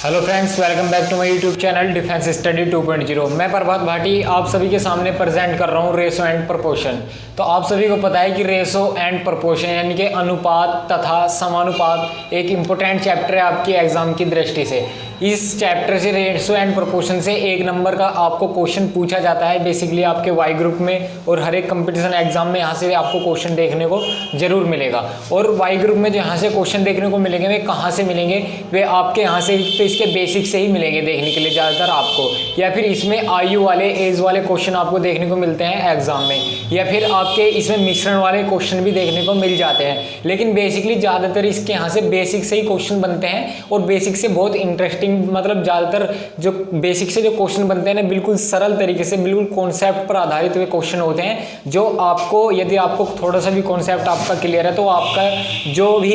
Hello friends, welcome back to my YouTube channel defence study 2.0। मैं प्रभात भाटी आप सभी के सामने प्रेजेंट कर रहा हूँ रेशो एंड प्रोपोर्शन। तो आप सभी को पता है कि रेशो एंड प्रोपोर्शन यानी कि अनुपात तथा समानुपात एक इम्पोर्टेंट चैप्टर है आपकी एग्जाम की दृष्टि से। इस चैप्टर से रेशो एंड प्रोपोर्शन से 1 नंबर का आपको क्वेश्चन पूछा जाता है बेसिकली आपके वाई ग्रुप में, और हर एक कंपटीशन एग्जाम में यहाँ से आपको क्वेश्चन देखने को जरूर मिलेगा। और वाई ग्रुप में जो यहाँ से क्वेश्चन देखने को मिलेंगे वे कहाँ से मिलेंगे, वे आपके यहाँ से तो इसके बेसिक से ही मिलेंगे देखने के लिए ज़्यादातर आपको, या फिर इसमें आयु वाले एज वाले क्वेश्चन आपको देखने को मिलते हैं एग्जाम में, या फिर आपके इसमें मिश्रण वाले क्वेश्चन भी देखने को मिल जाते हैं। लेकिन बेसिकली ज़्यादातर इसके यहाँ से बेसिक से ही क्वेश्चन बनते हैं, और बेसिक से बहुत इंटरेस्टिंग मतलब ज़्यादातर जो बेसिक से जो क्वेश्चन बनते हैं ना, बिल्कुल सरल तरीके से बिल्कुल कॉन्सेप्ट पर आधारित हुए क्वेश्चन होते हैं, जो आपको यदि आपको थोड़ा सा भी कॉन्सेप्ट आपका क्लियर है तो आपका जो भी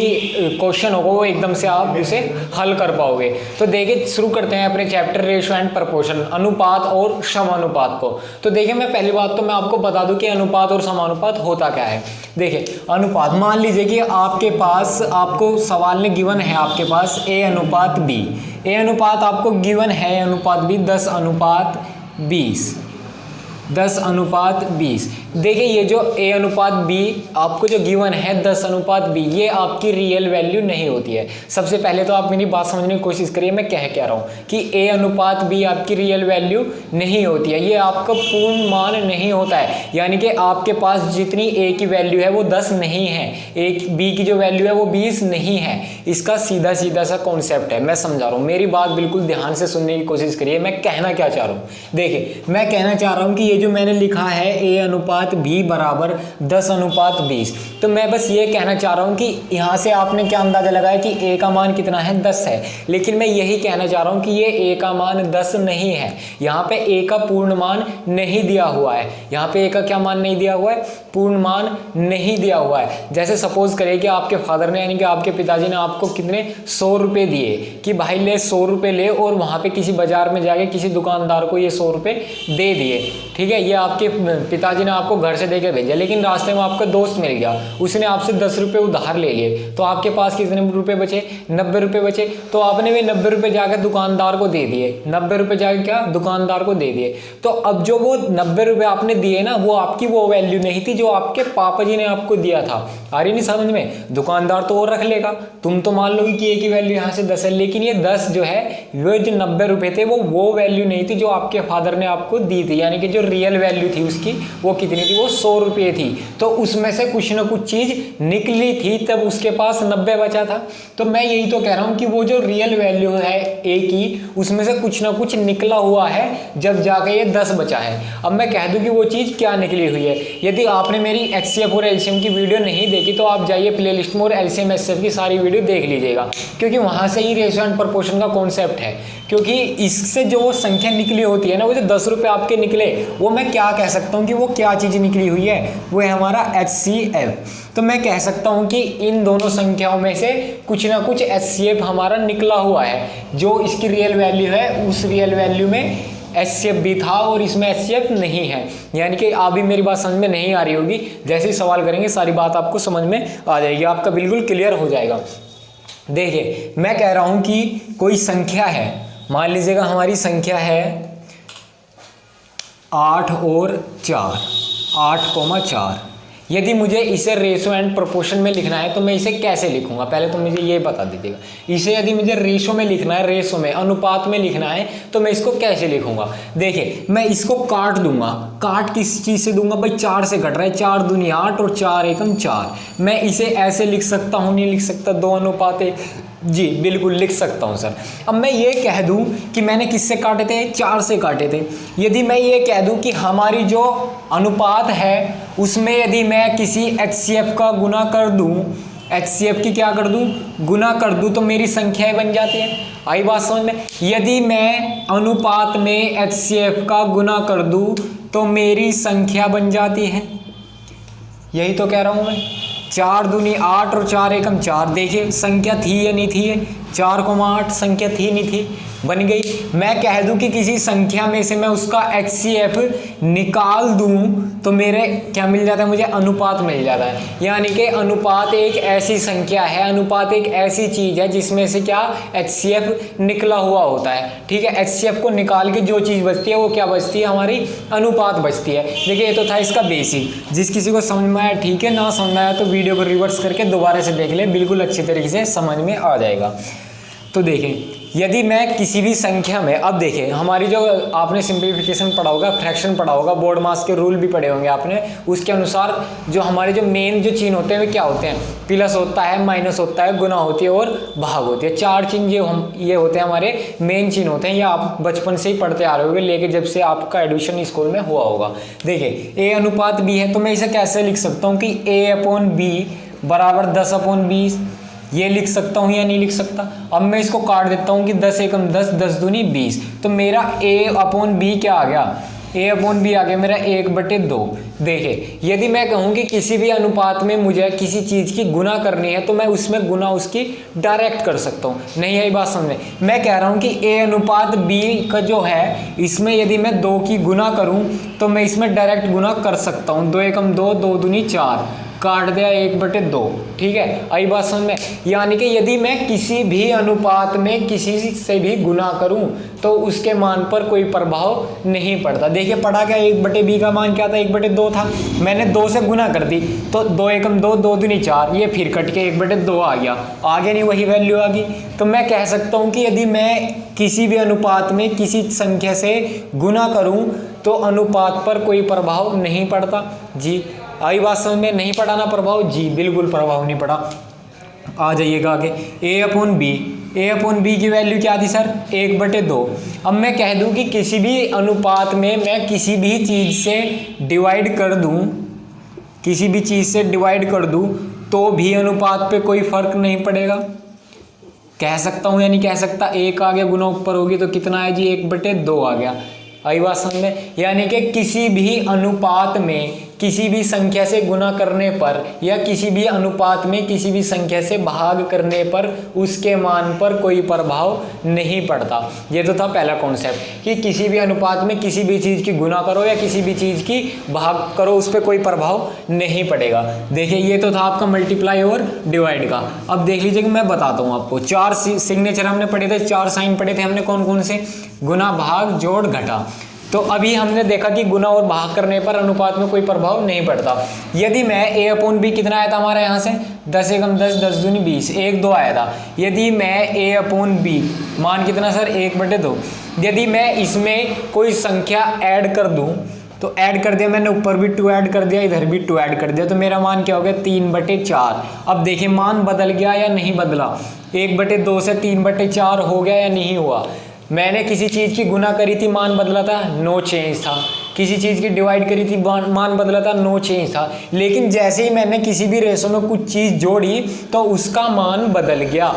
क्वेश्चन होगा वो एकदम से आप उसे हल कर पाओगे। तो देखिए शुरू करते हैं अपने चैप्टर रेशो एंड प्रोपोर्शन, अनुपात और समानुपात को। तो देखिए मैं पहली बात तो मैं आपको बता दूं कि अनुपात और समानुपात होता क्या है। देखिए अनुपात, मान लीजिए कि आपके पास आपको सवाल ने गिवन है आपके पास ए अनुपात बी, ए अनुपात आपको गिवन है अनुपात बी 10 अनुपात 20, 10 अनुपात 20। देखिए ये जो ए अनुपात बी आपको जो गिवन है 10 अनुपात बी, ये आपकी रियल वैल्यू नहीं होती है। सबसे पहले तो आप मेरी बात समझने की कोशिश करिए, मैं कह रहा हूँ कि ए अनुपात बी आपकी रियल वैल्यू नहीं होती है, ये आपका पूर्ण मान नहीं होता है। यानी कि आपके पास जितनी ए की वैल्यू है वो 10 नहीं है, एक बी की जो वैल्यू है वो 20 नहीं है। इसका सीधा सीधा सा कॉन्सेप्ट है, मैं समझा रहा हूँ, मेरी बात बिल्कुल ध्यान से सुनने की कोशिश करिए। मैं कहना क्या चाह रहा हूँ, देखिए मैं कहना चाह रहा हूँ कि ये जो मैंने लिखा है ए अनुपात बी बराबर 10 अनुपात 20, तो मैं बस ये कहना चाह रहा हूँ कि यहाँ से आपने क्या अंदाजा लगाया कि ए का मान कितना है 10 है, लेकिन मैं यही कहना चाह रहा हूँ कि ये ए का मान 10 नहीं है। यहाँ पे ए का पूर्ण मान नहीं दिया हुआ है, यहाँ पे ए का क्या मान नहीं दिया हुआ है, पूर्ण मान नहीं दिया हुआ है। जैसे सपोज करें कि आपके फादर ने यानी कि आपके पिताजी ने आपको कितने 100 रुपये दिए कि भाई ले 100 रुपये ले, और वहाँ पे किसी बाजार में जाके किसी दुकानदार को ये 100 रुपये दे दिए, ठीक है। ये आपके पिताजी ने आपको घर से देके भेजा, लेकिन रास्ते में आपका दोस्त मिल गया, उसने आपसे 10 रुपये उधार ले लिए, तो आपके पास कितने रुपए बचे, 90 रुपये बचे। तो आपने वे 90 रुपये जाकर दुकानदार को दे दिए, 90 रुपये जाकर क्या दुकानदार को दे दिए। तो अब जो वो 90 रुपये आपने दिए ना, वो आपकी वो वैल्यू नहीं थी जो आपके पापा जी ने आपको दिया था। आ रही नहीं समझ में, दुकानदार तो और रख लेगा, तुम तो मान लोगे कि ए की वैल्यू यहाँ से 10 है, लेकिन ये 10 जो है वो जो 90 रुपये थे वो वैल्यू नहीं थी जो आपके फादर ने आपको दी थी। यानी कि जो रियल वैल्यू थी उसकी वो कितनी थी, वो 100 रुपये थी। तो उसमें से कुछ ना कुछ चीज निकली थी, तब उसके पास 90 बचा था। तो मैं यही तो कह रहा हूं कि वो जो रियल वैल्यू है ए की, उसमें से कुछ ना कुछ निकला हुआ है जब जाके ये 10 बचा है। अब मैं कह दूं कि वो चीज क्या निकली हुई है। यदि आपने मेरी एचसीएफ और एलसीएम की वीडियो नहीं देखी तो आप जाइए प्लेलिस्ट में और एलसीएम एचसीएफ की सारी वीडियो देख लीजिएगा, क्योंकि वहां से ही रेशो एंड प्रोपोर्शन का कॉन्सेप्ट है। क्योंकि इससे जो वो संख्या निकली होती है ना, वो जो 10 रुपये आपके निकले, वो मैं क्या कह सकता हूँ कि वो क्या चीज़ निकली हुई है, वो है हमारा HCF। तो मैं कह सकता हूँ कि इन दोनों संख्याओं में से कुछ ना कुछ HCF हमारा निकला हुआ है। जो इसकी रियल वैल्यू है उस रियल वैल्यू में HCF भी था और इसमें HCF नहीं है। यानी कि अभी मेरी बात समझ में नहीं आ रही होगी, जैसे ही सवाल करेंगे सारी बात आपको समझ में आ जाएगी, आपका बिल्कुल क्लियर हो जाएगा। देखिए मैं कह रहा हूँ कि कोई संख्या है, मान लीजिएगा हमारी संख्या है 8 और 4, 8,4। यदि मुझे इसे रेशो एंड प्रोपोर्शन में लिखना है तो मैं इसे कैसे लिखूंगा, पहले तो मुझे ये बता दीजिएगा। इसे यदि मुझे रेशो में लिखना है, रेशो में अनुपात में लिखना है, तो मैं इसको कैसे लिखूंगा। देखिए मैं इसको काट दूंगा, काट किस चीज़ से दूंगा भाई, 4 से कट रहा है, 4 दूनी 8 और 4 एकम 4। मैं इसे ऐसे लिख सकता हूँ, नहीं लिख सकता, 2 अनुपात 1, जी बिल्कुल लिख सकता हूं सर। अब मैं ये कह दूं कि मैंने किससे काटे थे, 4 से काटे थे। यदि मैं ये कह दूं कि हमारी जो अनुपात है उसमें यदि मैं किसी HCF का गुना कर दूं, HCF की क्या कर दूं, गुना कर दूं, तो मेरी संख्याएं बन जाती है। आई बात समझ में। यदि मैं अनुपात में HCF का गुना कर दूं तो मेरी संख्या बन जाती है। यही तो कह रहा हूं मैं, 4 दूनी 8 और 4 एकम 4। देखिए संख्या थी या नहीं थी, 4,8 संख्या थी नहीं थी, बन गई। मैं कह दूं कि किसी संख्या में से मैं उसका HCF निकाल दूं तो मेरे क्या मिल जाता है, मुझे अनुपात मिल जाता है। यानी कि अनुपात एक ऐसी संख्या है, अनुपात एक ऐसी चीज है जिसमें से क्या HCF निकला हुआ होता है। ठीक है, HCF को निकाल के जो चीज बचती है वो क्या बचती है, हमारी अनुपात बचती है। देखिए ये तो था इसका बेसिक। जिस किसी को समझ में आया ठीक है, ना समझ में आया तो वीडियो को रिवर्स करके दोबारा से देख ले, बिल्कुल अच्छी तरीके से समझ में आ जाएगा। तो देखें, यदि मैं किसी भी संख्या में, अब देखें हमारी जो आपने सिंप्लीफिकेशन पढ़ा होगा, फ्रैक्शन पढ़ा होगा, बोर्ड मास के रूल भी पढ़े होंगे आपने, उसके अनुसार जो हमारे जो मेन जो चिन्ह होते हैं वे क्या होते हैं, प्लस होता है, माइनस होता है, गुना होती है और भाग होती है। 4 चिन्ह ये होते हैं हमारे मेन चिन्ह होते हैं। ये आप बचपन से ही पढ़ते आ रहे होंगे, लेके जब से आपका एडमिशन स्कूल में हुआ होगा। देखिए A अनुपात B है, तो मैं इसे कैसे लिख सकता हूँ कि A/B बराबर 10/20, ये लिख सकता हूँ या नहीं लिख सकता। अब मैं इसको काट देता हूँ कि 10 एकम 10, 10 दूनी 20, तो मेरा A/B क्या आ गया, A/B आ गया मेरा 1/2। देखिए यदि मैं कहूँ कि किसी भी अनुपात में मुझे किसी चीज़ की गुना करनी है तो मैं उसमें गुना उसकी डायरेक्ट कर सकता हूँ। नहीं आई बात समझ में? मैं कह रहा हूँ कि A/B का जो है, इसमें यदि मैं 2 की गुना करूँ तो मैं इसमें डायरेक्ट गुना कर सकता हूँ। 2 एकम 2, 2 दूनी 4, काट दिया 1/2। ठीक है, आई बात समझ में? यानी कि यदि मैं किसी भी अनुपात में किसी से भी गुना करूं तो उसके मान पर कोई प्रभाव नहीं पड़ता। देखिए पढ़ा क्या, 1/B का मान क्या था, 1/2 था। मैंने 2 से गुना कर दी तो 2 एकम 2, 2 दूनी 4, ये फिर कट के 1/2 आ गया, आगे नहीं वही वैल्यू आ गई। तो मैं कह सकता हूं कि यदि मैं किसी भी अनुपात में किसी संख्या से गुना करूं तो अनुपात पर कोई प्रभाव नहीं पड़ता। जी आई बात समझ में? नहीं पड़ा ना प्रभाव? जी बिल्कुल प्रभाव नहीं पड़ा। आ जाइएगा आगे, A/B की वैल्यू क्या थी सर, 1/2। अब मैं कह दूं कि किसी भी अनुपात में मैं किसी भी चीज़ से डिवाइड कर दूं, किसी भी चीज़ से डिवाइड कर दूं तो भी अनुपात पे कोई फर्क नहीं पड़ेगा। कह सकता हूं या नहीं कह सकता? 1 आ गया, गुना ऊपर होगी तो कितना है जी, 1/2 आ गया। आई बात समझ में? यानी कि किसी भी अनुपात में किसी भी संख्या से गुना करने पर या किसी भी अनुपात में किसी भी संख्या से भाग करने पर उसके मान पर कोई प्रभाव नहीं पड़ता। ये तो था पहला कॉन्सेप्ट कि किसी भी अनुपात में किसी भी चीज़ की गुना करो या किसी भी चीज़ की भाग करो, उस पर कोई प्रभाव नहीं पड़ेगा। देखिए ये तो था आपका मल्टीप्लाई और डिवाइड का। अब देख लीजिए कि मैं बताता हूँ आपको, 4 सिग्नेचर हमने पढ़े थे, 4 साइन पढ़े थे हमने, कौन कौन से, गुना, भाग, जोड़, घटा। तो अभी हमने देखा कि गुना और भाग करने पर अनुपात में कोई प्रभाव नहीं पड़ता। यदि मैं A/B कितना आया था हमारे यहाँ से, 10 एकम 10, 10 दूनी 20, 1/2 आया था। यदि मैं A/B मान कितना सर, 1/2, यदि मैं इसमें कोई संख्या ऐड कर दूं तो ऐड कर दिया मैंने, ऊपर भी 2 ऐड कर दिया, इधर भी 2 ऐड कर दिया, तो मेरा मान क्या हो गया, 3/4। अब देखिए मान बदल गया या नहीं बदला, 1/2 से 3/4 हो गया या नहीं हुआ। मैंने किसी चीज़ की गुना करी थी, मान बदला था, नो चेंज था। किसी चीज़ की डिवाइड करी थी, मान बदला था, नो चेंज था। लेकिन जैसे ही मैंने किसी भी रेशो में कुछ चीज़ जोड़ी तो उसका मान बदल गया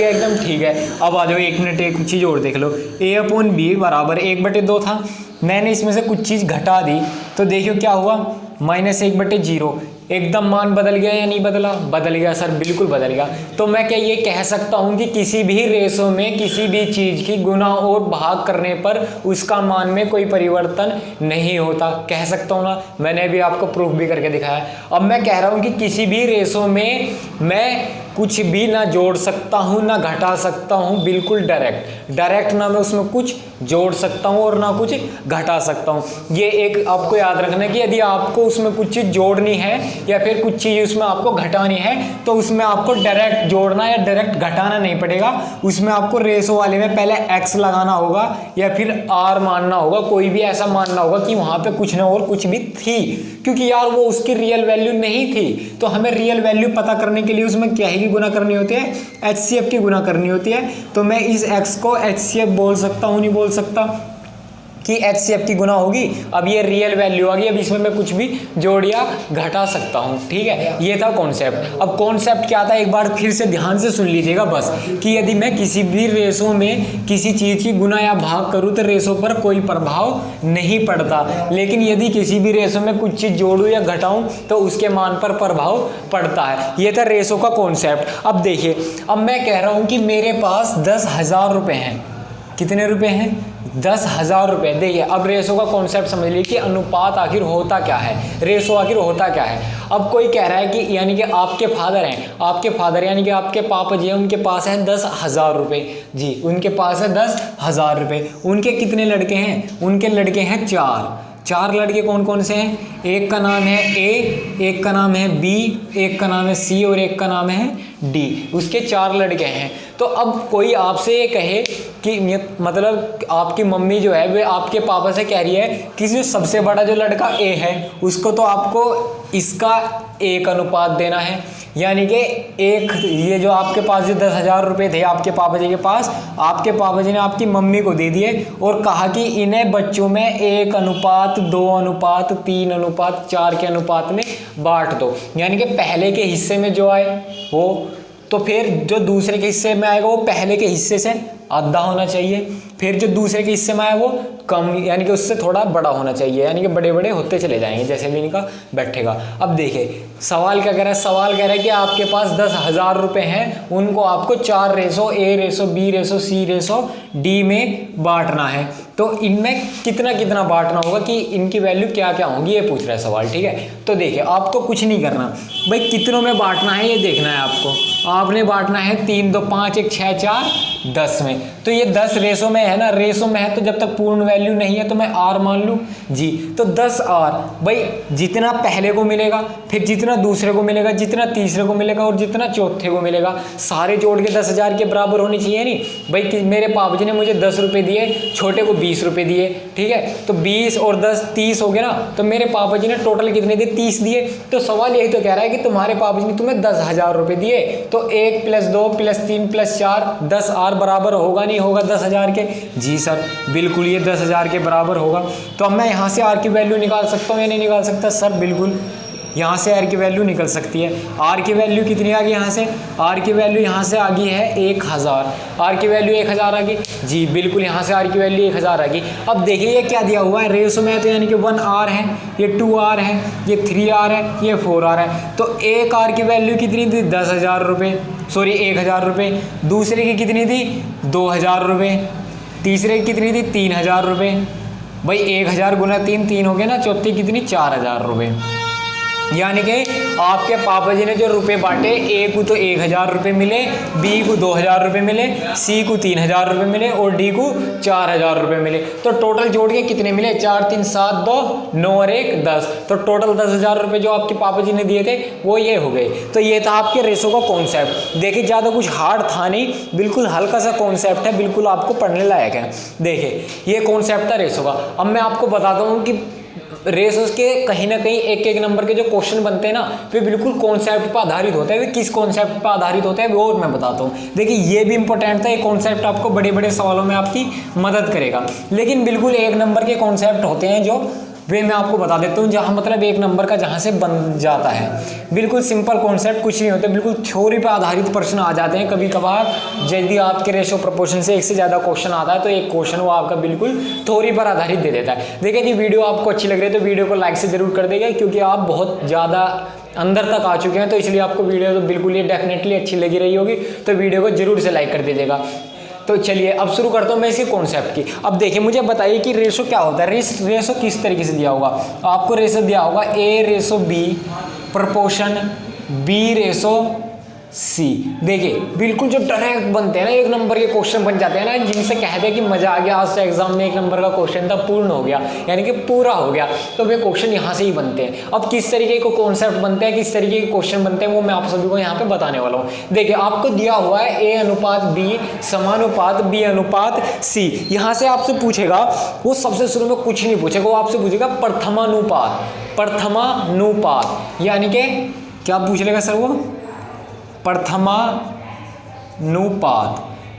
एकदम। ठीक है, अब आ जाओ 1 मिनट, एक चीज़ और देख लो। A/B बराबर 1/2 था, मैंने इसमें से कुछ चीज़ घटा दी तो देखियो क्या हुआ, -1/0। एकदम मान बदल गया या नहीं बदला? बदल गया सर, बिल्कुल बदल गया। तो मैं क्या ये कह सकता हूँ कि किसी भी रेशो में किसी भी चीज़ की गुना और भाग करने पर उसका मान में कोई परिवर्तन नहीं होता? कह सकता हूँ ना, मैंने भी आपको प्रूफ भी करके दिखाया। अब मैं कह रहा हूँ कि किसी भी रेशो में मैं कुछ भी ना जोड़ सकता हूँ ना घटा सकता हूँ, बिल्कुल डायरेक्ट ना मैं उसमें कुछ जोड़ सकता हूँ और ना कुछ घटा सकता हूँ। ये एक आपको याद रखना है कि यदि आपको उसमें कुछ चीज़ जोड़नी है या फिर कुछ चीज़ उसमें आपको घटानी है तो उसमें आपको डायरेक्ट जोड़ना या डायरेक्ट घटाना नहीं पड़ेगा। उसमें आपको रेशो वाले में पहले x लगाना होगा या फिर r मानना होगा, कोई भी ऐसा मानना होगा कि वहाँ पे कुछ ना और कुछ भी थी, क्योंकि यार वो उसकी रियल वैल्यू नहीं थी। तो हमें रियल वैल्यू पता करने के लिए उसमें क्या की गुना करनी होती है, HCF की गुना करनी होती है। तो मैं इस x को HCF बोल सकता हूँ, नहीं बोल सकता? कि HCF की गुना होगी। अब ये रियल वैल्यू आ गई, अब इसमें मैं कुछ भी जोड़ या घटा सकता हूँ, ठीक है। ये था कॉन्सेप्ट। अब कॉन्सेप्ट क्या था, एक बार फिर से ध्यान से सुन लीजिएगा बस, कि यदि मैं किसी भी रेशो में किसी चीज़ की गुना या भाग करूँ तो रेशो पर कोई प्रभाव नहीं पड़ता, लेकिन यदि किसी भी रेशो में कुछ चीज़ जोड़ूँ या घटाऊँ तो उसके मान पर प्रभाव पड़ता है। ये था रेशो का कॉन्सेप्ट। अब देखिए, अब मैं कह रहा हूँ कि मेरे पास 10,000 रुपये हैं। कितने रुपए हैं? 10,000 रुपये। देखिए, अब रेशो का कॉन्सेप्ट समझ लीजिए कि अनुपात आखिर होता क्या है, रेशो आखिर होता क्या है। अब कोई कह रहा है कि यानी कि आपके फादर हैं, आपके फादर यानी कि आपके पापा जी हैं, उनके पास है 10,000 रुपये जी, उनके पास है 10,000 रुपये। उनके कितने लड़के हैं? उनके लड़के हैं 4 लड़के। कौन कौन से हैं? एक का नाम है ए, एक का नाम है बी, एक का नाम है सी और एक का नाम है डी। उसके 4 लड़के हैं। तो अब कोई आपसे ये कहे कि मतलब आपकी मम्मी जो है वे आपके पापा से कह रही है कि जो सबसे बड़ा जो लड़का ए है उसको तो आपको इसका 1 अनुपात देना है, यानी कि एक ये जो आपके पास जो 10,000 रुपये थे आपके पापा जी के पास, आपके पापा जी ने आपकी मम्मी को दे दिए और कहा कि इन्हें बच्चों में 1 अनुपात 2 अनुपात 3 अनुपात 4 के अनुपात में बांट दो। यानी कि पहले के हिस्से में जो आए वो, तो फिर जो दूसरे के हिस्से में आएगा वो पहले के हिस्से से आधा होना चाहिए, फिर जो दूसरे के हिस्से में आया वो कम यानी कि उससे थोड़ा बड़ा होना चाहिए, यानी कि बड़े बड़े होते चले जाएंगे जैसे भी इनका बैठेगा। अब देखिए सवाल क्या कह रहा है, सवाल कह रहा है कि आपके पास 10,000 रुपये हैं, उनको आपको 4 ratio A ratio B ratio C ratio D में बांटना है। तो इनमें कितना कितना बांटना होगा कि इनकी वैल्यू क्या क्या होगी, ये पूछ रहा है सवाल, ठीक है। तो देखिए आपको कुछ नहीं करना भाई, कितनों में बांटना है ये देखना है आपको। आपने बांटना है 3 2 5 1 6 4 10 में। तो ये 10 रेशो में है ना, रेशो में है तो जब तक पूर्ण वैल्यू नहीं है तो मैं आर मान लूँ जी। तो 10 आर भाई, जितना पहले को मिलेगा, फिर जितना दूसरे को मिलेगा, जितना तीसरे को मिलेगा और जितना चौथे को मिलेगा, सारे जोड़ के 10,000 के बराबर होनी चाहिए नहीं भाई। कि मेरे पापा जी ने मुझे 10 रुपये दिए, छोटे को 20 रुपये दिए, ठीक है। तो 20 और 10 30 हो गए ना, तो मेरे पापा जी ने टोटल कितने दिए? 30 दिए। तो सवाल यही तो कह रहा है कि तुम्हारे पापा जी ने तुम्हें 10,000 रुपये दिए, तो 1 + 2 + 3 + 4 10 आर बराबर होगा नहीं होगा 10,000 के? जी सर बिल्कुल, ये 10,000 के बराबर होगा। तो अब मैं यहाँ से आर की वैल्यू निकाल सकता हूँ या नहीं निकाल सकता? सर बिल्कुल, यहाँ से आर की वैल्यू निकल सकती है। आर की वैल्यू कितनी आ गई यहाँ से? आर की वैल्यू यहाँ से आ गई है 1,000। आर की वैल्यू 1,000 आ गई जी, बिल्कुल यहाँ से आर की वैल्यू 1,000 आ गई। अब देखिए ये क्या दिया हुआ है रेशो में, तो यानी कि 1 आर है, ये 2 आर है, ये 3 आर है, ये 4 आर है। तो एक आर की वैल्यू कितनी थी? 10,000 रुपये, सॉरी 1,000 रुपये। दूसरे की कितनी थी? 2,000 रुपये। तीसरे की कितनी थी? 3,000 रुपये। भाई 1,000 गुना 3 3 हो गया ना, चौथी कितनी? 4,000 रुपये। यानी कि आपके पापा जी ने जो रुपए बांटे, ए को तो 1,000 रुपये मिले, बी को 2,000 रुपये मिले, सी को 3,000 रुपये मिले और डी को 4,000 रुपये मिले। तो टोटल जोड़ के कितने मिले? 4 3 7 2 9 और 1 10। तो टोटल 10,000 रुपये जो आपके पापा जी ने दिए थे वो ये हो गए। तो ये था आपके रेशो का कॉन्सेप्ट। देखिए ज़्यादा कुछ हार्ड था नहीं, बिल्कुल हल्का सा कॉन्सेप्ट है, बिल्कुल आपको पढ़ने लायक है। देखिए ये कॉन्सेप्ट था रेशो का। अब मैं आपको बताता हूँ कि रेशों के कहीं ना कहीं एक एक नंबर के जो क्वेश्चन बनते हैं ना, वे बिल्कुल कॉन्सेप्ट पर आधारित होते हैं। वे किस कॉन्सेप्ट पर आधारित होते हैं वो और मैं बताता हूँ। देखिए ये भी इंपॉर्टेंट था, ये कॉन्सेप्ट आपको बड़े बड़े सवालों में आपकी मदद करेगा। लेकिन बिल्कुल 1 नंबर के कॉन्सेप्ट होते हैं जो वे मैं आपको बता देता हूँ, जहाँ मतलब 1 नंबर का जहाँ से बन जाता है। बिल्कुल सिंपल कॉन्सेप्ट कुछ नहीं होते, बिल्कुल थ्योरी पर आधारित प्रश्न आ जाते हैं। कभी कभार यदि आपके रेशो प्रोपोर्शन से 1 से ज़्यादा क्वेश्चन आता है तो एक क्वेश्चन वो आपका बिल्कुल थ्योरी पर आधारित दे देता है। देखिए जी वीडियो आपको अच्छी लग रही है तो वीडियो को लाइक से जरूर कर देगा, क्योंकि आप बहुत ज़्यादा अंदर तक आ चुके हैं, तो इसलिए आपको वीडियो तो बिल्कुल ये डेफिनेटली अच्छी लगी रही होगी। तो वीडियो को जरूर से लाइक कर दीजिएगा। तो चलिए अब शुरू करता हूँ मैं इसके कॉन्सेप्ट की। अब देखिए मुझे बताइए कि रेशो क्या होता है, रेशो किस तरीके से दिया होगा। आपको रेशो दिया होगा A ratio B proportion B ratio C. देखिए बिल्कुल जो डायरेक्ट बनते हैं ना 1 नंबर के क्वेश्चन बन जाते हैं ना, जिनसे कहते हैं कि मजा आ गया, आज से एग्जाम में 1 नंबर का क्वेश्चन था पूर्ण हो गया, यानी कि पूरा हो गया। तो वे क्वेश्चन यहाँ से ही बनते हैं। अब किस तरीके के कॉन्सेप्ट बनते हैं, किस तरीके के क्वेश्चन बनते हैं, वो मैं आप सभी को यहाँ पे बताने वाला हूँ। देखिए आपको दिया हुआ है ए अनुपात बी समानुपात बी अनुपात सी। यहाँ से आपसे पूछेगा, वो सबसे शुरू में कुछ नहीं पूछेगा, वो आपसे पूछेगा प्रथमानुपात। प्रथमानुपात यानी कि क्या पूछ लेगा सर वो? प्रथमानुपात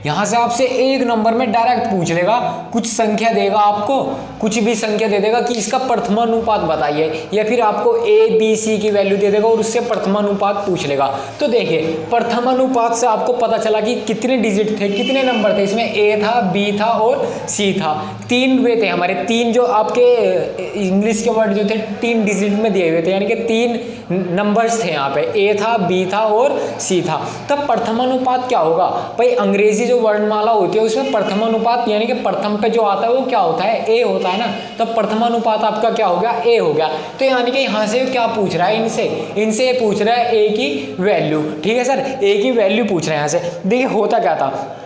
यहाँ से आपसे एक नंबर में डायरेक्ट पूछ लेगा, कुछ संख्या देगा आपको, कुछ भी संख्या दे देगा कि इसका प्रथमानुपात बताइए, या फिर आपको ए बी सी की वैल्यू दे देगा और उससे प्रथमानुपात पूछ लेगा। तो देखिए प्रथमानुपात से आपको पता चला कि कितने डिजिट थे, कितने नंबर थे, इसमें ए था, बी था और सी था। 3 वे थे हमारे, 3 जो आपके इंग्लिश के वर्ड जो थे 3 डिजिट में दिए हुए थे, यानी कि 3 नंबर्स थे यहाँ पे, ए था, बी था और सी था। तब प्रथमानुपात क्या होगा भाई, अंग्रेजी जो वर्णमाला होती है उसमें प्रथमानुपात यानी कि प्रथम पे जो आता है वो क्या होता है, ए होता है ना। तब प्रथमानुपात आपका क्या हो गया, ए हो गया। तो यानी कि यहाँ से क्या पूछ रहा है, इनसे ये पूछ रहा है ए की वैल्यू। ठीक है सर, ए की वैल्यू पूछ रहे हैं यहाँ से। देखिए होता क्या था,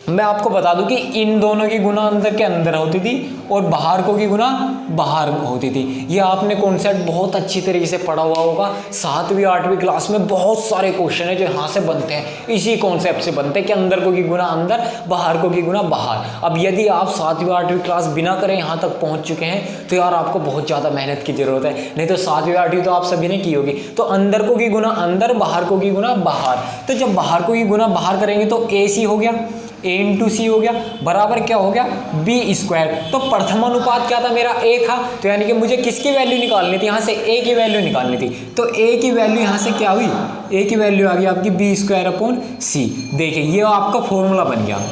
मैं आपको बता दूं कि इन दोनों की गुना अंदर के अंदर होती थी और बाहर को की गुना बाहर होती थी। ये आपने कॉन्सेप्ट बहुत अच्छी तरीके से पढ़ा हुआ होगा। 7वीं 8वीं क्लास में बहुत सारे क्वेश्चन है जो यहाँ से बनते हैं, इसी कॉन्सेप्ट से बनते हैं कि अंदर को की गुना अंदर, बाहर को की गुना बाहर। अब यदि आप 7वीं 8वीं क्लास बिना करें यहाँ तक पहुँच चुके हैं तो यार आपको बहुत ज़्यादा मेहनत की जरूरत है, नहीं तो 7वीं 8वीं तो आप सभी ने की होगी। तो अंदर को की गुना अंदर, बाहर को की गुना बाहर। तो जब बाहर को की गुना बाहर करेंगे तो ए सी हो गया, a इंटू सी हो गया, बराबर क्या हो गया बी स्क्वायर। तो प्रथमानुपात क्या था मेरा, ए था। तो यानी कि मुझे किसकी वैल्यू निकालनी थी, यहाँ से ए की वैल्यू निकालनी थी। तो ए की वैल्यू यहाँ से क्या हुई, ए की वैल्यू आ गई आपकी बी स्क्वायर अपॉन सी। देखिए ये आपका फॉर्मूला बन गया।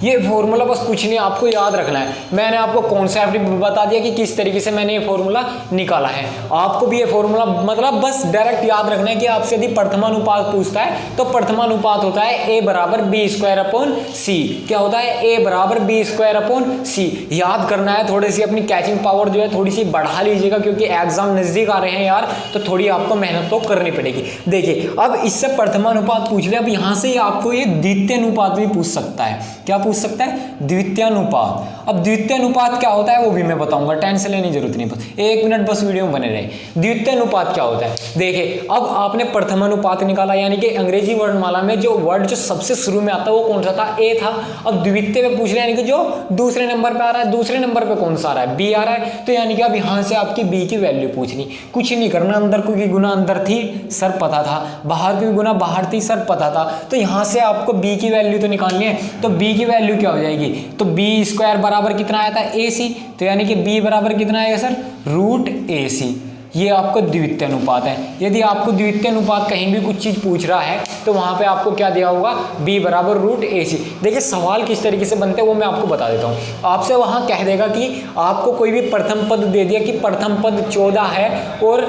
ये फॉर्मूला बस कुछ नहीं आपको याद रखना है। मैंने आपको कॉन्सेप्ट बता दिया कि किस तरीके से मैंने ये फॉर्मूला निकाला है। आपको भी ये फॉर्मूला मतलब बस डायरेक्ट याद रखना है कि आपसे यदि प्रथमानुपात पूछता है तो प्रथमानुपात होता है ए बराबर बी स्क्वायर अपॉन सी। क्या होता है, ए बराबर बी स्क्वायर अपॉन सी। याद करना है, थोड़ी सी अपनी कैचिंग पावर जो है थोड़ी सी बढ़ा लीजिएगा, क्योंकि एग्जाम नजदीक आ रहे हैं यार, तो थोड़ी आपको मेहनत तो करनी पड़ेगी। देखिए अब इससे प्रथमानुपात पूछ लिया, अब यहाँ से आपको ये द्वितीय अनुपात भी पूछ सकता है। क्या पूछ सकता है, द्वितीयानुपात। अब द्वितीयानुपात क्या होता है वो भी मैं बताऊंगा, टेंशन लेने की जरूरत नहीं, बस 1 मिनट बस वीडियो में बने रहे। द्वितीयानुपात क्या होता है, देखिए अब आपने प्रथमानुपात निकाला, यानी कि अंग्रेजी वर्णमाला में जो वर्ड जो सबसे शुरू में आता है वो कौन सा था, ए था। अब द्वितीय में पूछ रहे यानी कि जो दूसरे नंबर पे आ रहा है, दूसरे नंबर पे कौन सा आ रहा है, बी आ रहा है। तो यानी कि अब यहाँ से आपकी बी की वैल्यू पूछनी, कुछ नहीं करना, अंदर को की गुना अंदर थी सर पता था, बाहर की गुना बाहर थी सर पता था। तो यहाँ से आपको बी की वैल्यू तो निकालनी है। तो बी की वैल्यू क्या हो जाएगी, तो बी स्क्वायर बराबर कितना आया था, ए सी। तो यानी कि बी बराबर कितना आएगा सर, रूट ए सी। ये आपको द्वितीय अनुपात है। यदि आपको द्वितीय अनुपात कहीं भी कुछ चीज पूछ रहा है तो वहां पे आपको क्या दिया होगा, b बराबर रूट ए सी। देखिए सवाल किस तरीके से बनते हैं वो मैं आपको बता देता हूँ। आपसे वहां कह देगा कि आपको कोई भी प्रथम पद दे दिया कि प्रथम पद 14 है और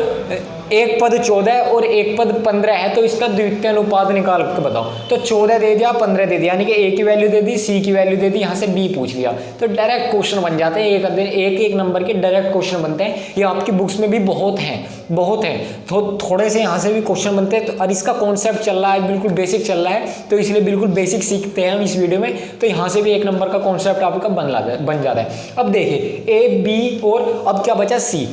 एक पद 14 है और एक पद 15 है, तो इसका द्वितीय अनुपात निकाल के बताओ। तो 14 दे दिया, 15 दे दिया, यानी कि ए की वैल्यू दे दी, सी की वैल्यू दे दी, यहाँ से बी पूछ लिया, तो डायरेक्ट क्वेश्चन बन जाते हैं। एक नंबर के डायरेक्ट क्वेश्चन बनते हैं। ये आपकी बुक्स में भी बहुत हैं। तो थोड़े से यहाँ से भी क्वेश्चन बनते हैं। तो और इसका कॉन्सेप्ट चल रहा है, बिल्कुल बेसिक चल रहा है, तो इसलिए बिल्कुल बेसिक सीखते हैं हम इस वीडियो में। तो यहाँ से भी 1 नंबर का कॉन्सेप्ट आपका बन जाता है। अब देखिए ए बी और अब क्या बचा, सी।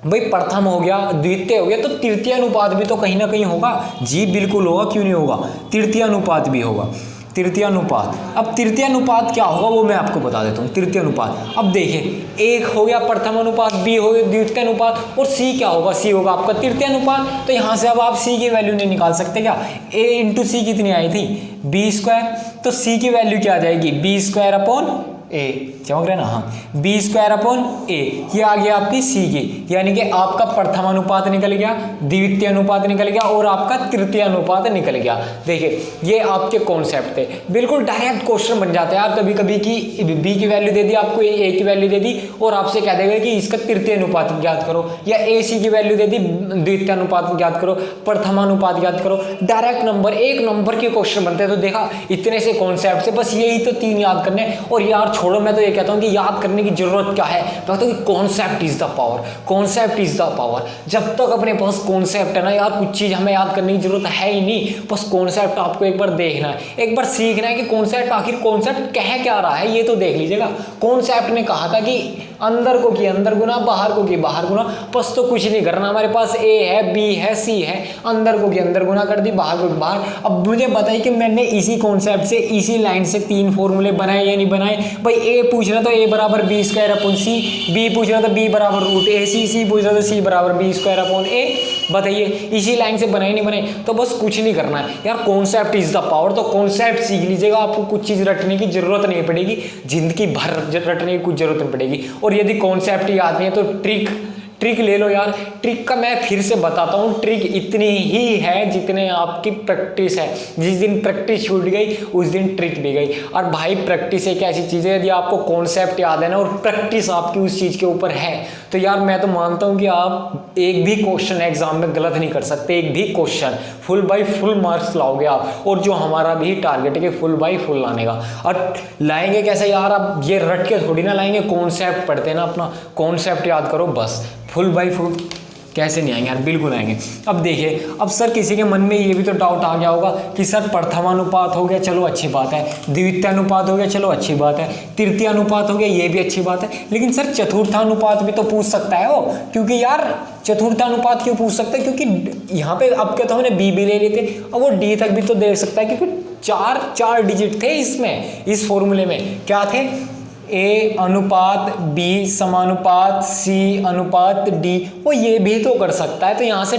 भाई प्रथम हो गया, द्वितीय हो गया, तो तृतीय अनुपात भी तो कहीं ना कहीं होगा जी, बिल्कुल होगा, क्यों नहीं होगा, तृतीय अनुपात भी होगा। तृतीय अनुपात, अब तृतीय अनुपात क्या होगा वो मैं आपको बता देता हूँ। तृतीय अनुपात, अब देखिए एक हो गया प्रथम अनुपात, बी हो गया द्वितीय अनुपात, और सी क्या होगा, सी होगा आपका तृतीय अनुपात। तो यहाँ से अब आप सी की वैल्यू नहीं निकाल सकते क्या, ए इंटू सी कितनी आई थी, बी स्क्वायर। तो सी की वैल्यू क्या आ जाएगी, बी स्क्वायर अपॉन ए, समझ रहे ना, हाँ बी स्क्वायर अपॉन ए, ये आ गया आपकी सी की, यानी कि आपका प्रथम अनुपात निकल गया, द्वितीय अनुपात निकल गया और आपका तृतीय अनुपात निकल गया। देखिए ये आपके कॉन्सेप्ट थे, बिल्कुल डायरेक्ट क्वेश्चन बन जाते हैं यार कभी कभी कि बी की वैल्यू दे दी आपको, ए की वैल्यू दे दी और आपसे कह देगा कि इसका तृतीय अनुपात ज्ञात करो, या ए सी की वैल्यू दे दी, द्वितीय अनुपात ज्ञात करो, प्रथमानुपात ज्ञात करो। डायरेक्ट नंबर 1 नंबर के क्वेश्चन बनते हैं। तो देखा इतने से कॉन्सेप्ट से बस यही तो 3 याद करने। और यार छोड़ो, मैं तो ये कहता हूं कि याद करने की जरूरत क्या है, मैं कहता हूं कि concept is the power, concept is the power. जब तक अपने पास कॉन्सेप्ट है ना यार, कुछ चीज हमें याद करने की जरूरत है ही नहीं, बस कॉन्सेप्ट आपको एक बार देखना है, एक बार सीखना है कि कॉन्सेप्ट आखिर कॉन्सेप्ट कह क्या रहा है, ये तो देख लीजिएगा। कॉन्सेप्ट ने कहा था कि अंदर को की अंदर गुना, बाहर को की बाहर गुना, बस तो कुछ नहीं करना। हमारे पास ए है, बी है, सी है, अंदर को की अंदर गुना कर दी, बाहर को बाहर। अब मुझे बताइए कि मैंने इसी कॉन्सेप्ट से, इसी लाइन से 3 फॉर्मूले बनाए या नहीं बनाए। भाई ए पूछ रहा तो ए बराबर बी स्क्वायर अपॉन सी, बी पूछ रहा तो बी बराबर रूट ए सी, सी पूछ रहा तो सी बराबर बी स्क्वायर अपॉन ए, बताइए इसी लाइन से बनाए नहीं बनाए। तो बस कुछ नहीं करना है यार, कॉन्सेप्ट इज द पावर। तो कॉन्सेप्ट सीख लीजिएगा, आपको कुछ चीज़ रटने की जरूरत नहीं पड़ेगी, जिंदगी भर रटने की कुछ जरूरत नहीं पड़ेगी। और यदि कॉन्सेप्ट ही आती है तो ट्रिक ले लो यार। ट्रिक का मैं फिर से बताता हूँ, ट्रिक इतनी ही है जितने आपकी प्रैक्टिस है। जिस दिन प्रैक्टिस छूट गई उस दिन ट्रिक भी गई। और भाई प्रैक्टिस एक ऐसी चीज़ है, यदि आपको कॉन्सेप्ट याद है ना और प्रैक्टिस आपकी उस चीज़ के ऊपर है तो यार मैं तो मानता हूँ कि आप एक भी क्वेश्चन एग्जाम में गलत नहीं कर सकते। एक भी question full by full marks लाओगे आप। और जो हमारा भी टारगेट है कि फुल बाई फुल लाने का। और लाएंगे कैसे यार, आप ये रट के थोड़ी ना लाएंगे, कॉन्सेप्ट पढ़ते ना, अपना कॉन्सेप्ट याद करो बस। फुल बाई फुल कैसे नहीं आएंगे यार, बिल्कुल आएंगे। अब देखिए, अब सर किसी के मन में ये भी तो डाउट आ गया होगा कि सर प्रथमानुपात हो गया, चलो अच्छी बात है, द्वितीयानुपात हो गया, चलो अच्छी बात है, तृतीयानुपात हो गया, ये भी अच्छी बात है, लेकिन सर चतुर्थानुपात भी तो पूछ सकता है वो। क्योंकि यार चतुर्थानुपात क्यों पूछ सकता है, क्योंकि यहाँ पे अब क्या तो हमने बी भी ले लेते, अब वो डी तक भी तो दे सकता है, क्योंकि चार डिजिट थे इसमें, इस फॉर्मूले में क्या थे, ए अनुपात बी समानुपात सी अनुपात डी, वो ये भी तो कर सकता है। तो यहाँ से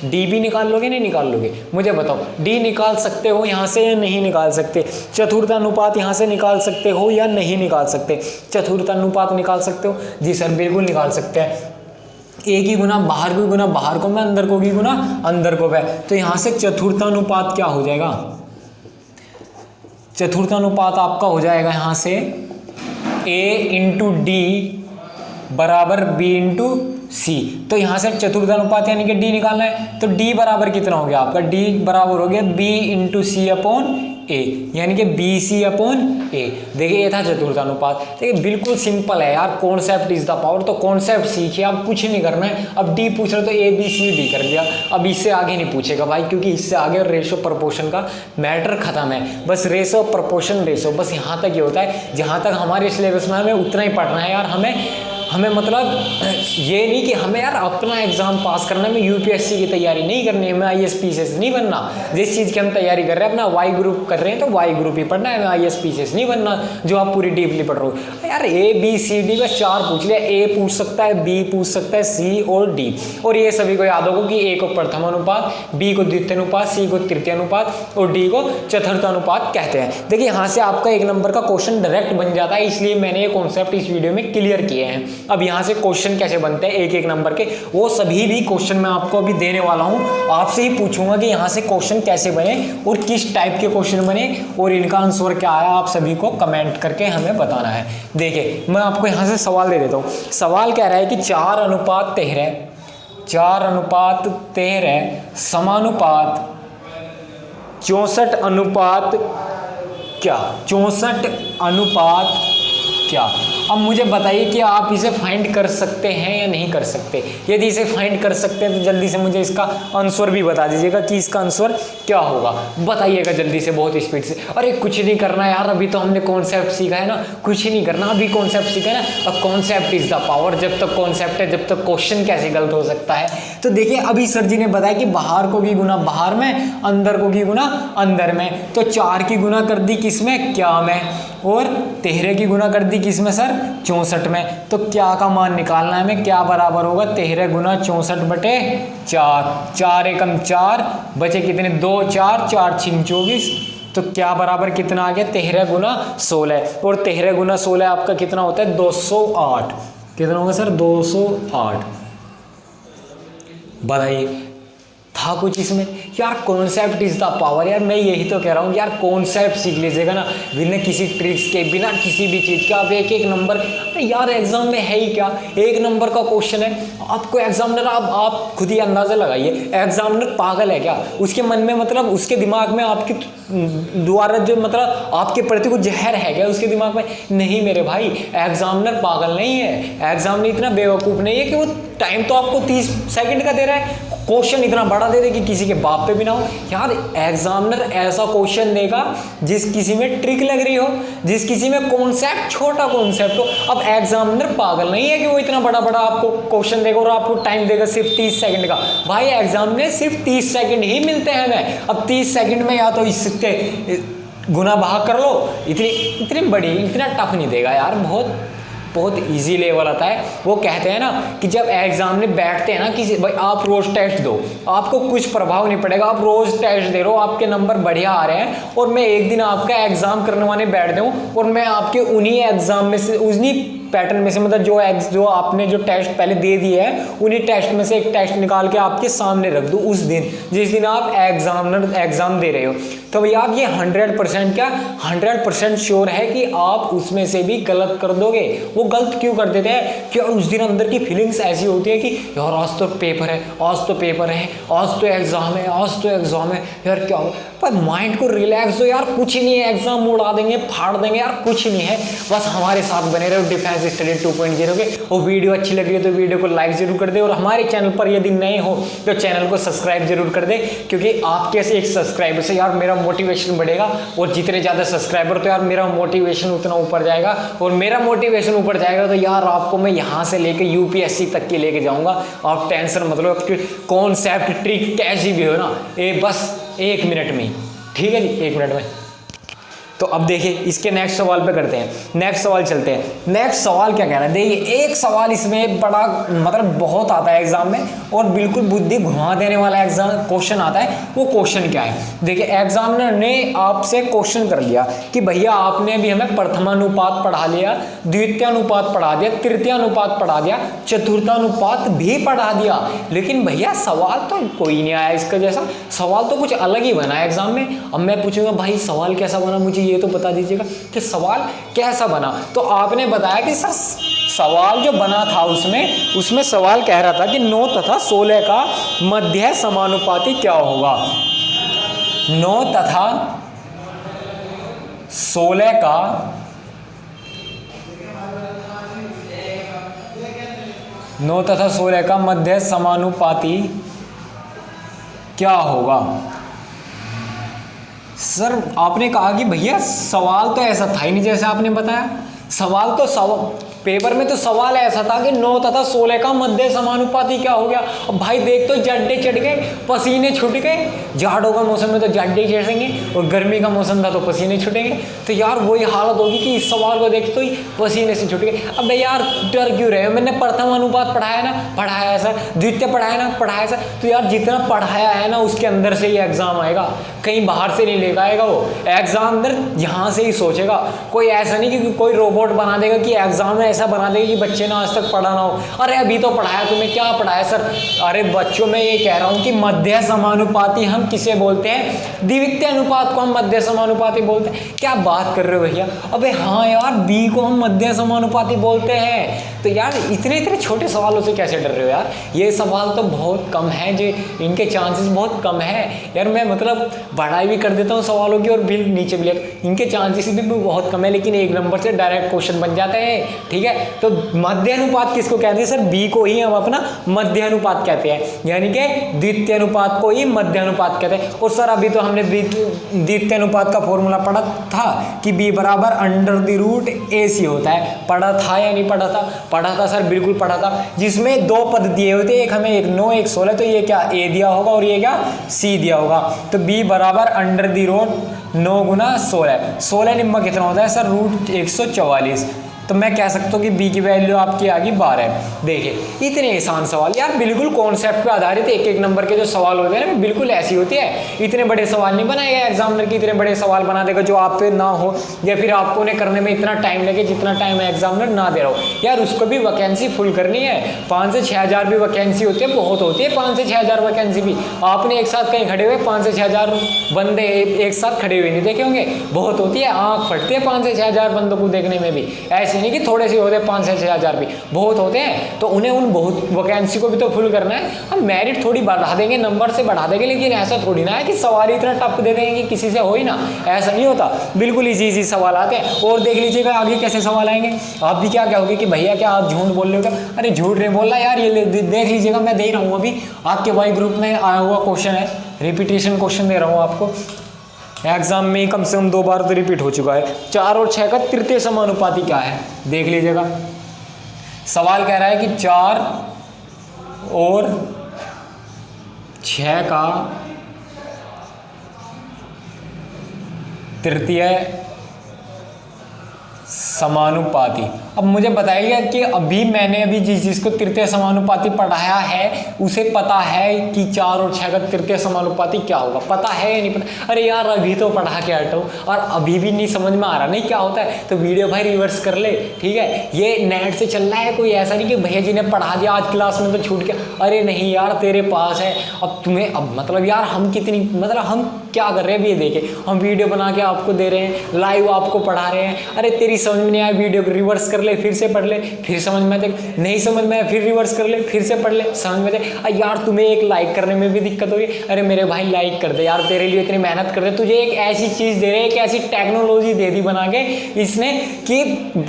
डी भी निकाल लोगे नहीं निकाल लोगे, मुझे बताओ। डी निकाल सकते हो यहाँ से या नहीं निकाल सकते? चतुर्थानुपात यहाँ से निकाल सकते हो या नहीं निकाल सकते? चतुर्थानुपात निकाल सकते हो? जी सर बिल्कुल निकाल सकते हैं। ए की गुना बाहर को गुना बाहर को में, अंदर को की गुना अंदर को में। तो यहाँ से चतुर्थानुपात क्या हो जाएगा? चतुर्थानुपात आपका हो जाएगा यहाँ से ए इंटू डी बराबर बी इंटू सी। तो यहाँ से चतुर्थानुपात यानी कि डी निकालना है। तो डी बराबर कितना हो गया आपका? डी बराबर हो गया बी इंटू सी अपॉन ए, यानी कि बी सी अपॉन ए। देखिए ये था चतुर्थानुपात। देखिए बिल्कुल सिंपल है यार, कॉन्सेप्ट इज द पावर। तो कॉन्सेप्ट सीखिए, अब कुछ नहीं करना है। अब डी पूछ रहे तो ए बी सी डी कर दिया, अब इससे आगे नहीं पूछेगा भाई, क्योंकि इससे आगे रेशो प्रपोर्शन का मैटर खत्म है। बस रेशो प्रपोर्शन रेशो, बस यहाँ तक ही होता है। जहाँ तक हमारे सिलेबस में हमें उतना ही पढ़ना है यार। हमें मतलब ये नहीं कि हमें यार अपना एग्जाम पास करना है, हमें यूपीएससी की तैयारी नहीं करनी है, हमें आईएएस नहीं बनना। जिस चीज़ की हम तैयारी कर रहे हैं, अपना वाई ग्रुप कर रहे हैं तो वाई ग्रुप ही पढ़ना है, हमें आईएएस नहीं बनना जो आप पूरी डीपली पढ़ रहे हो यार। ए बी सी डी बस 4 पूछ लिया, ए पूछ सकता है, बी पूछ सकता है, सी और डी। और ये सभी को याद होगा कि ए को प्रथमानुपात, बी को द्वितीयानुपात, सी को तृतीयानुपात और डी को चतुर्थानुपात कहते हैं। देखिए यहाँ से आपका 1 नंबर का क्वेश्चन डायरेक्ट बन जाता है, इसलिए मैंने ये कॉन्सेप्ट इस वीडियो में क्लियर किए हैं। अब यहाँ से क्वेश्चन कैसे बनते हैं 1-1 नंबर के, वो सभी भी क्वेश्चन मैं आपको अभी देने वाला हूँ। आपसे ही पूछूंगा कि यहाँ से क्वेश्चन कैसे बने और किस टाइप के क्वेश्चन बने और इनका आंसर क्या आया, आप सभी को कमेंट करके हमें बताना है। देखिए मैं आपको यहाँ से सवाल दे देता हूँ। सवाल कह रहा है कि 4:13 समानुपात 64 अनुपात क्या? 64 अनुपात क्या? अब मुझे बताइए कि आप इसे फाइंड कर सकते हैं या नहीं कर सकते। यदि इसे फाइंड कर सकते हैं तो जल्दी से मुझे इसका आंसर भी बता दीजिएगा कि इसका आंसर क्या होगा। बताइएगा जल्दी से, बहुत स्पीड से। अरे कुछ नहीं करना यार, अभी तो हमने कॉन्सेप्ट सीखा है ना, कुछ ही नहीं करना, अभी कॉन्सेप्ट सीखा है ना। अब कॉन्सेप्ट इज द पावर, जब तक कॉन्सेप्ट है जब तक क्वेश्चन कैसे गलत हो सकता है। तो देखिए अभी सर जी ने बताया कि बाहर को की गुना बाहर में, अंदर को की गुना अंदर में। तो 4 की गुना कर दी किस में? क्या में। और 13 की गुना कर दी किस में सर? 64 में। तो क्या का मान निकालना है हमें? क्या बराबर होगा 13 गुना 64/4। 4 एकम 4 बचे कितने? 2 4 4 6 24। तो क्या बराबर कितना आ गया? 13 गुना 16। और 13 गुना 16 आपका कितना होता है? 208। कितना होगा सर? 208। बताइए था कुछ इसमें यार? कॉन्सेप्ट इज द पावर यार, मैं यही तो कह रहा हूँ यार, कॉन्सेप्ट सीख लीजिएगा ना, बिना किसी ट्रिक्स के, बिना किसी भी चीज़ के। आप 1-1 नंबर, अरे यार एग्जाम में है ही क्या, 1 नंबर का क्वेश्चन है। आपको एग्जामिनर, आप खुद ही अंदाजा लगाइए, एग्जामिनर पागल है क्या? उसके मन में मतलब उसके दिमाग में आपके द्वारा जो मतलब आपके प्रति कुछ जहर है क्या उसके दिमाग में? नहीं मेरे भाई, एग्जामिनर पागल नहीं है, एग्जामिनर इतना बेवकूफ़ नहीं है कि वो टाइम तो आपको 30 सेकंड का दे रहा है, क्वेश्चन इतना बड़ा दे दे कि किसी के बाप पे भी ना हो। यार एग्जामिनर ऐसा क्वेश्चन देगा जिस किसी में ट्रिक लग रही हो, जिस किसी में कॉन्सेप्ट, छोटा कॉन्सेप्ट हो। अब एग्जामिनर पागल नहीं है कि वो इतना बड़ा बड़ा आपको क्वेश्चन देगा और आपको टाइम देगा सिर्फ 30 सेकंड का। भाई एग्जाम में सिर्फ 30 सेकंड ही मिलते हैं हमें। अब 30 सेकंड में या तो इससे गुना भाग कर लो, इतनी बड़ी, इतना टफ नहीं देगा यार, बहुत बहुत इजी लेवल आता है। वो कहते हैं ना कि जब एग्जाम में बैठते हैं ना किसी, भाई आप रोज टेस्ट दो, आपको कुछ प्रभाव नहीं पड़ेगा, आप रोज टेस्ट दे रहे हो, आपके नंबर बढ़िया आ रहे हैं, और मैं एक दिन आपका एग्जाम करवाने बैठ जाऊं और मैं आपके उन्हीं एग्जाम में से, उन्हीं पैटर्न में से, मतलब जो आपने जो टेस्ट पहले दे दिए है उन्हीं टेस्ट में से एक टेस्ट निकाल के आपके सामने रख दूं उस दिन जिस दिन आप एग्जाम दे रहे हो, तो भैया आप ये 100% क्या 100% श्योर है कि आप उसमें से भी गलत कर दोगे। वो गलत क्यों कर देते हैं कि उस दिन अंदर की फीलिंग्स ऐसी होती है कि यार आज तो पेपर है, आज तो पेपर है, आज तो एग्जाम है, आज तो एग्जाम है, यार क्या हो, पर माइंड को रिलैक्स दो यार, कुछ ही नहीं है, एग्जाम उड़ा देंगे, फाड़ देंगे यार, कुछ नहीं है। बस हमारे साथ बने रहो डिफेंस स्टडी 2.0 के। और वीडियो अच्छी लग रही है तो वीडियो को लाइक जरूर कर दे, और हमारे चैनल पर यदि नए हो तो चैनल को सब्सक्राइब जरूर कर दे, क्योंकि आपके एक सब्सक्राइबर से यार मेरा मोटिवेशन बढ़ेगा, और जितने ज़्यादा सब्सक्राइबर तो यार मेरा मोटिवेशन उतना ऊपर जाएगा, और मेरा मोटिवेशन ऊपर जाएगा तो यार आपको मैं यहाँ से लेके यूपीएससी तक की लेके जाऊँगा। आप टेंशन मतलब कि कॉन्सेप्ट ट्रिक कैसी भी हो ना, ये बस 1 मिनट में, ठीक है जी, 1 मिनट में। तो अब देखिए इसके नेक्स्ट सवाल पे करते हैं, नेक्स्ट सवाल चलते हैं। नेक्स्ट सवाल क्या कह रहा है, देखिए एक सवाल इसमें बड़ा मतलब बहुत आता है एग्जाम में, और बिल्कुल बुद्धि घुमा देने वाला एग्जाम क्वेश्चन आता है। वो क्वेश्चन क्या है, देखिए एग्जामिनर ने आपसे क्वेश्चन कर लिया कि भैया आपने भी हमें प्रथमानुपात पढ़ा लिया, द्वितीयानुपात पढ़ा दिया, तृतीयानुपात पढ़ा दिया, चतुर्थानुपात भी पढ़ा दिया, लेकिन भैया सवाल तो कोई नहीं आया इसका जैसा, सवाल तो कुछ अलग ही बना है एग्जाम में। अब मैं पूछूंगा भाई सवाल कैसा बना, मुझे ये तो बता दीजिएगा कि सवाल कैसा बना। तो आपने बताया कि सर सवाल जो बना था उसमें सवाल कह रहा था कि 9 तथा 16 का मध्य समानुपाती क्या होगा। 9 तथा 16 का मध्य समानुपाती क्या होगा। सर आपने कहा कि भैया सवाल तो ऐसा था ही नहीं जैसे आपने बताया, सवाल तो पेपर में तो सवाल ऐसा था कि 9 तथा 16 का मध्य समानुपाती क्या हो गया। अब भाई देख तो जड्डे चढ़ गए, पसीने छूट गए, जाड़ों का मौसम में तो जड्डे चढ़ेंगे और गर्मी का मौसम था तो पसीने छूटेंगे, तो यार वही हालत होगी कि इस सवाल को देख तो ही पसीने से छूट गए। अब यार डर क्यों रहे हो, मैंने प्रथम अनुपात पढ़ाया ना, पढ़ाया है सर, द्वितीय पढ़ाया ना, पढ़ाया सर, तो यार जितना पढ़ाया है ना उसके अंदर से ही एग्जाम आएगा, कहीं बाहर से नहीं लेकर आएगा वो एग्जाम, अंदर यहाँ से ही सोचेगा। कोई ऐसा नहीं कि कोई रोबोट बना देगा कि एग्जाम में ऐसा बना देगा कि बच्चे ना आज तक पढ़ा ना हो, अरे अभी तो पढ़ाया, तुम्हें क्या पढ़ाया सर। अरे बच्चों में ये कह रहा हूँ कि मध्य समानुपाती हम किसे बोलते हैं, द्वितीय अनुपात को हम मध्य समानुपाती बोलते हैं। क्या बात कर रहे हो भैया, अबे हाँ यार बी को हम मध्य समानुपाती बोलते हैं। तो यार इतने छोटे सवालों से कैसे डर रहे हो यार, ये सवाल तो बहुत कम है, जो इनके चांसेस बहुत कम है यार। मैं मतलब बढ़ाई भी कर देता हूँ सवालों की और बिल नीचे भी लेता, इनके चांसेस भी बहुत कम है, लेकिन 1 नंबर से डायरेक्ट क्वेश्चन बन जाते हैं, ठीक है। तो मध्य अनुपात किसको कहते हैं सर, बी को ही हम अपना मध्य अनुपात कहते हैं, यानी कि द्वितीय अनुपात को ही मध्य अनुपात कहते हैं। और सर अभी तो हमने द्वितीय अनुपात का फॉर्मूला पढ़ा था कि बी बराबर √AC होता है, पढ़ा था या नहीं पढ़ा था, पढ़ा था सर, बिल्कुल पढ़ा था, जिसमें 2 पद दिए होते, एक हमें एक 9 एक 16, तो ये क्या A दिया होगा और ये क्या C दिया होगा। तो B बराबर √9 गुना 16 निम्मा कितना होता है सर, √144। तो मैं कह सकता हूँ कि बी की वैल्यू आपकी आ गई 12। देखिए इतने आसान सवाल यार, बिल्कुल कॉन्सेप्ट पे आधारित 1-1 नंबर के जो सवाल होते हैं ना बिल्कुल ऐसी होती है। इतने बड़े सवाल नहीं बनाए गए एग्जामिनर की, इतने बड़े सवाल बना देगा जो आप पे ना हो, या फिर आपको उन्हें करने में इतना टाइम लगे जितना टाइम एग्जामिनर ना दे रहा हो। यार उसको भी वैकेंसी फुल करनी है, 5 से 6 हज़ार भी वैकेंसी होती है, बहुत होती है 5 से 6 हज़ार वैकेंसी भी। आपने एक साथ कहीं खड़े हुए 5 से 6 हज़ार बंदे एक साथ खड़े हुए नहीं देखे होंगे, बहुत होती है, आँख फटती है 5 से 6 हज़ार बंदों को देखने में भी। ऐसे नहीं कि थोड़े से होते हैं, 5 से 6 हज़ार भी बहुत होते हैं, तो उन्हें उन बहुत वैकेंसी को भी तो फुल करना है। हम मेरिट थोड़ी बढ़ा देंगे, नंबर से बढ़ा देंगे, लेकिन ऐसा थोड़ी ना है कि सवाल इतना टफ दे देंगे कि किसी से हो ही ना, ऐसा नहीं होता। बिल्कुल इजी सवाल आते हैं। और देख लीजिएगा आगे कैसे सवाल आएंगे। आप भी क्या कहोगे कि भैया क्या आप झूठ बोल रहे हो क्या, अरे झूठ नहीं बोल रहा यार, ये देख लीजिएगा, मैं दे रहा हूँ अभी आपके वाई ग्रुप में आया हुआ क्वेश्चन है, रिपीटेशन क्वेश्चन दे रहा हूँ आपको, एग्जाम में कम से कम 2 बार तो रिपीट हो चुका है। 4 और 6 का तृतीय समानुपाती क्या है, देख लीजिएगा। सवाल कह रहा है कि 4 और 6 का तृतीय समानुपाती। अब मुझे बताइएगा कि मैंने जिस चीज को तृतीय समानुपाती पढ़ाया है उसे पता है कि 4 और 6 का तृतीय समानुपाती क्या होगा, पता है या नहीं पता? अरे यार अभी तो पढ़ा के हटो और अभी भी नहीं समझ में आ रहा नहीं क्या होता है, तो वीडियो भाई रिवर्स कर ले, ठीक है। ये नेट से चल रहा है, कोई ऐसा नहीं कि भैया जी ने पढ़ा दिया आज क्लास में तो छूट गया। अरे नहीं यार, तेरे पास है, अब तुम्हें अब मतलब यार हम कितनी मतलब हम क्या कर रहे हैं अभी ये देखे, हम वीडियो बना के आपको दे रहे हैं, लाइव आपको पढ़ा रहे हैं। अरे तेरी समझ में नहीं आया, वीडियो को रिवर्स कर ले, फिर से पढ़ ले, फिर समझ में आए, नहीं समझ में आया फिर रिवर्स कर ले, फिर से पढ़ ले, समझ में आए। यार तुम्हें एक लाइक करने में भी दिक्कत हो रही है, अरे मेरे भाई लाइक कर दे यार, तेरे लिए इतनी मेहनत कर दे, तुझे एक ऐसी चीज़ दे रहे हैं, एक ऐसी टेक्नोलॉजी दे दी बना के इसने कि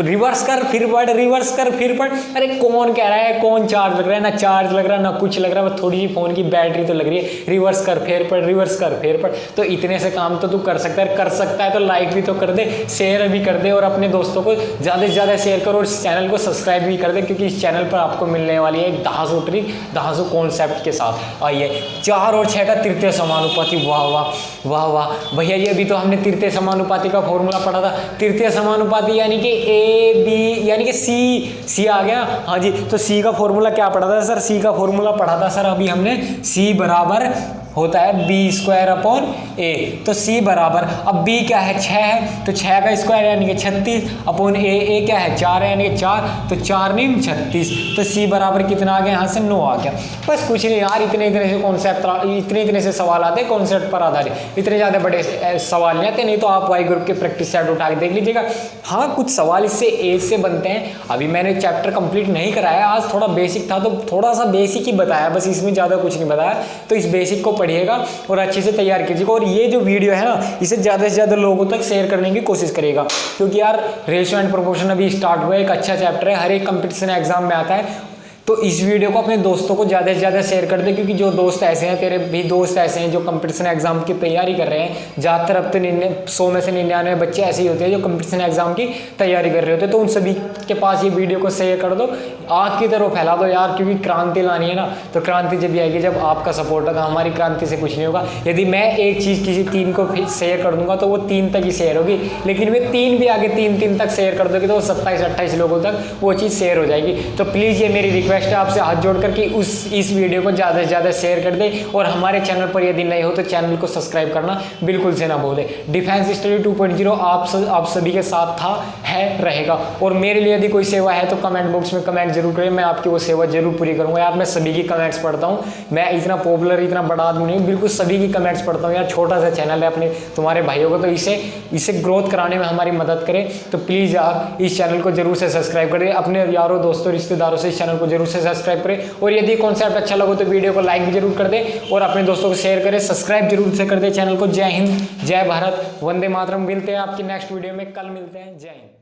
रिवर्स कर फिर पढ़, रिवर्स कर फिर पढ़। अरे कौन कह रहा है, कौन चार्ज लग रहा है, ना चार्ज लग रहा है ना कुछ लग रहा है, थोड़ी सी फोन की बैटरी तो लग रही है, रिवर्स कर फिर पढ़, रिवर्स कर फिर पढ़। तो इतने से काम तो तू कर सकता है तो लाइक भी तो कर दे, शेयर भी कर दे और अपने दोस्तों को ज़्यादा से ज़्यादा शेयर करो और इस चैनल को सब्सक्राइब भी कर दे, क्योंकि इस चैनल पर आपको मिलने वाली है एक दहासो ट्रिक, दहासो कॉन्सेप्ट के साथ। आइए 4 और 6 का तृतीय समानुपाती, वाह वाह वाह वाह भैया जी, अभी तो हमने तृतीय समानुपाती का फॉर्मूला पढ़ा था। तृतीय समानुपाती यानी कि ए बी यानी कि सी आ गया, हाँ जी। तो सी का फॉर्मूला क्या पढ़ा था सर? सी का फॉर्मूला पढ़ा था सर अभी हमने, सी बराबर होता है b² तो c बराबर, अब b क्या है 6 है तो 6 का स्क्वायर यानी कि 36 अपॉन a क्या है 4 है यानी कि 4, तो 4 नहीं 36, तो c बराबर कितना आ गया, यहाँ से 9 आ गया। बस कुछ नहीं यार, इतने से कॉन्सेप्ट, इतने से सवाल आते हैं कॉन्सेप्ट पर आधारित, इतने ज़्यादा बड़े सवाल नहीं आते। नहीं तो आप वाई ग्रुप के प्रैक्टिस सेट उठा के देख लीजिएगा। हाँ कुछ सवाल इससे एज से बनते हैं, अभी मैंने चैप्टर कंप्लीट नहीं कराया, आज थोड़ा बेसिक था तो थोड़ा सा बेसिक ही बताया, बस इसमें ज़्यादा कुछ नहीं बताया। तो इस बेसिक को पढ़िएगा और अच्छे से तैयार कीजिएगा, और ये जो वीडियो है ना इसे ज़्यादा से ज़्यादा लोगों तक शेयर करने की कोशिश करिएगा, क्योंकि यार रेशियो एंड प्रोपोर्शन अभी स्टार्ट हुआ है, एक अच्छा चैप्टर है, हर एक कंपटीशन एग्जाम में आता है। तो इस वीडियो को अपने दोस्तों को ज़्यादा से ज़्यादा शेयर कर दे, क्योंकि जो दोस्त ऐसे हैं, तेरे भी दोस्त ऐसे हैं जो कंपटीशन एग्जाम की तैयारी कर रहे हैं, ज़्यादातर अब तो 100 में से 99 बच्चे ऐसे ही होते हैं जो कंपटीशन एग्जाम की तैयारी कर रहे होते हैं। तो उन सभी के पास ये वीडियो को शेयर कर दो, आग की तरह फैला दो यार, क्योंकि क्रांति लानी है ना, तो क्रांति जब भी आएगी जब आपका सपोर्ट होगा, हमारी क्रांति से कुछ नहीं होगा। यदि मैं एक चीज़ किसी 3 को शेयर कर दूंगा तो वो 3 तक ही शेयर होगी, लेकिन वे 3 भी आगे 3 तक शेयर कर दोगे तो 27-28 लोगों तक वो चीज़ शेयर हो जाएगी। तो प्लीज़ ये मेरी रिक्वेस्ट है आपसे हाथ जोड़ करके इस वीडियो को ज़्यादा से ज़्यादा शेयर कर दे, और हमारे चैनल पर यदि नए हो तो चैनल को सब्सक्राइब करना बिल्कुल से ना भूलें। डिफेंस स्टडी 2.0 आप सभी के साथ था, है, रहेगा। और मेरे लिए यदि कोई सेवा है तो कमेंट बॉक्स में कमेंट जरूर करें, मैं आपकी वो सेवा जरूर पूरी करूँगा। यार मैं सभी की कमेंट्स पढ़ता हूँ, मैं इतना पॉपुलर इतना बड़ा आदमी नहीं, बिल्कुल सभी की कमेंट्स पढ़ता हूँ यार। छोटा सा चैनल है अपने तुम्हारे भाइयों को, तो इसे ग्रोथ कराने में हमारी मदद करें। तो प्लीज़ यार इस चैनल को जरूर से सब्सक्राइब करें, अपने यारों दोस्तों रिश्तेदारों से इस चैनल को जरूर से सब्सक्राइब करें, और यदि कॉन्सेप्ट अच्छा लगे तो वीडियो को लाइक भी जरूर कर दें और अपने दोस्तों को शेयर करें, सब्सक्राइब जरूर से कर दें चैनल को। जय हिंद, जय भारत, वंदे मातरम। मिलते हैं आपकी नेक्स्ट वीडियो में, कल मिलते हैं। जय हिंद।